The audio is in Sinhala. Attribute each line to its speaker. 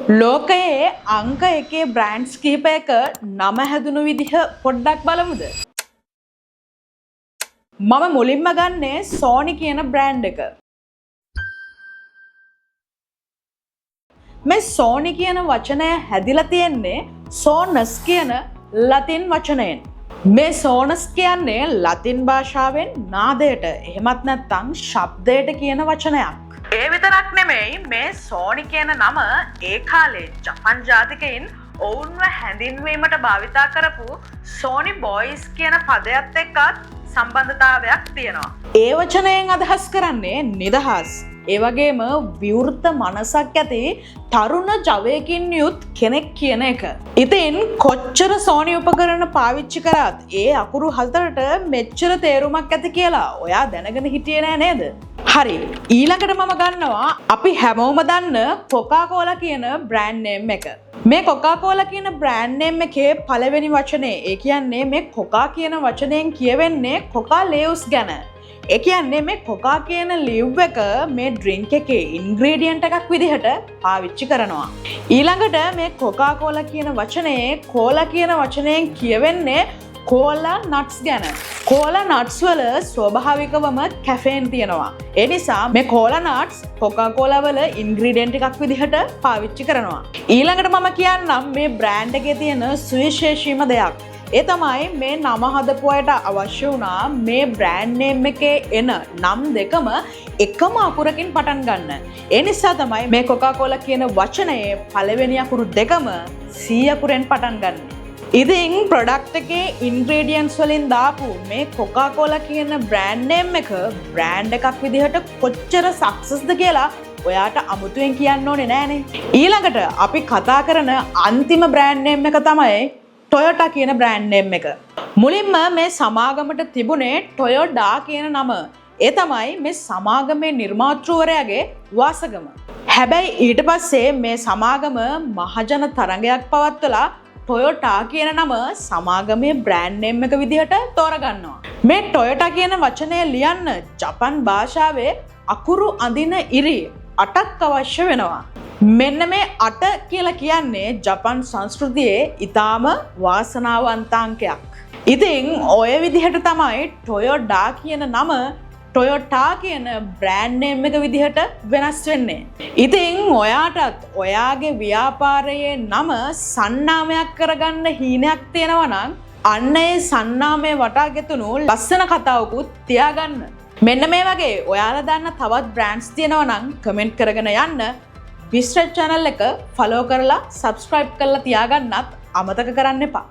Speaker 1: ලෝකයේ අංක 1 බ්‍රෑන්ඩ්ස් කීපයක නම හැදුණු විදිහ පොඩ්ඩක් බලමුද? මම මුලින්ම ගන්නේ Sony කියන බ්‍රෑන්ඩ් එක. මේ Sony කියන වචනය හැදිලා තියෙන්නේ Sonus කියන ලතින් වචනයෙන්. මේ Sonus කියන්නේ ලතින් භාෂාවෙන් නාදයට එහෙමත් නැත්නම් ශබ්දයට කියන වචනයක්. ඒ විතරක් නෙමෙයි මේ Sony කියන නම ඒ කාලේ ජපන් ජාතිකයින් ඔවුන්ව හැඳින්වීමට භාවිතා කරපු Sony Boys කියන පදයට එක්කත් සම්බන්ධතාවයක් තියෙනවා. ඒ වචනයෙන් අදහස් කරන්නේ නිදහස්. ඒ වගේම විවෘත මනසක් ඇති තරුණ ජවයකින් යුත් කෙනෙක් කියන එක. ඉතින් කොච්චර Sony උපකරණ පාවිච්චි කරත් ඒ අකුරු හතරට මෙච්චර තේරුමක් ඇති කියලා ඔයා දැනගෙන හිටියේ නෑ නේද? හරි. ඊළඟට මම ගන්නවා අපි හැමෝම දන්න Coca-Cola කියන බ්‍රෑන්ඩ් නේම් එක. මේ Coca-Cola කියන බ්‍රෑන්ඩ් නේම් එකේ පළවෙනි වචනේ ඒ කියන්නේ මේ Coca කියන වචනයෙන් කියවෙන්නේ Coca leaves ගැන. ඒ කියන්නේ මේ Coca කියන leaf එක මේ drink එකේ ingredient එකක් විදිහට පාවිච්චි කරනවා. ඊළඟට මේ Coca-Cola කියන වචනේ cola කියන වචනයෙන් කියවෙන්නේ cola nuts ගැන. cola nuts වල ස්වභාවිකවම caffeine තියෙනවා. ඒ නිසා මේ cola nuts Coca-Cola වල ingredient එකක් විදිහට පාවිච්චි කරනවා. ඊළඟට මම කියන්නම් මේ brand එකේ තියෙන සුවිශේෂීම දෙයක්. ඒ තමයි මේ නම හදපු අයට අවශ්‍ය වුණා මේ brand name එකේ එන නම් දෙකම එකම අකුරකින් පටන් ගන්න. ඒ නිසා තමයි මේ Coca-Cola කියන වචනයේ පළවෙනි අකුරු දෙකම C අකුරෙන් පටන් ගන්න. ඉතින් ප්‍රොඩක්ට් එකේ ඉන්ග්‍රේඩියන්ට්ස් වලින් දාපු මේ Coca-Cola කියන බ්‍රෑන්ඩ් නේම් එක බ්‍රෑන්ඩ් එකක් විදිහට කොච්චර සක්සස්ද කියලා ඔයාට අමුතුවෙන් කියන්න ඕනේ නෑනේ. ඊළඟට අපි කතා කරන අන්තිම බ්‍රෑන්ඩ් නේම් එක තමයි Toyota කියන බ්‍රෑන්ඩ් නේම් එක. මුලින්ම මේ සමාගමට තිබුණේ Toyota කියන නම. ඒ තමයි මේ සමාගමේ නිර්මාතෘවරයාගේ වාසගම. හැබැයි ඊට පස්සේ මේ සමාගම මහජන තරඟයක් පවත්වලා Toyota කියන නම සමාගමේ බ්‍රෑන්ඩ් නේම් එක විදිහට තෝරගන්නවා. මේ Toyota කියන වචනය ලියන්න ජපන් භාෂාවේ අකුරු අඳින ඉරි 8ක් අවශ්‍ය වෙනවා. මෙන්න මේ 8 කියලා කියන්නේ ජපන් සංස්කෘතියේ ඊටාම වාසනාවන්ත අංකයක්. ඉතින් ඔය විදිහට තමයි Toyota කියන නම Toyota කියන බ්‍රෑන්ඩ් නේම් එක විදිහට වෙනස් වෙන්නේ. ඉතින් ඔයාටත් ඔයාගේ ව්‍යාපාරයේ නම සන්නාමයක් කරගන්න හීනයක් තියෙනවා නම් අන්න ඒ සන්නාමය වටා ගෙතුණු ලස්සන කතාවකුත් තියාගන්න. මෙන්න මේ වගේ ඔයාලා දන්න තවත් බ්‍රෑන්ඩ්ස් තියෙනවා නම් කමෙන්ට් කරගෙන යන්න. විස්ටර් channel එක follow කරලා subscribe කරලා තියාගන්නත් අමතක කරන්න එපා.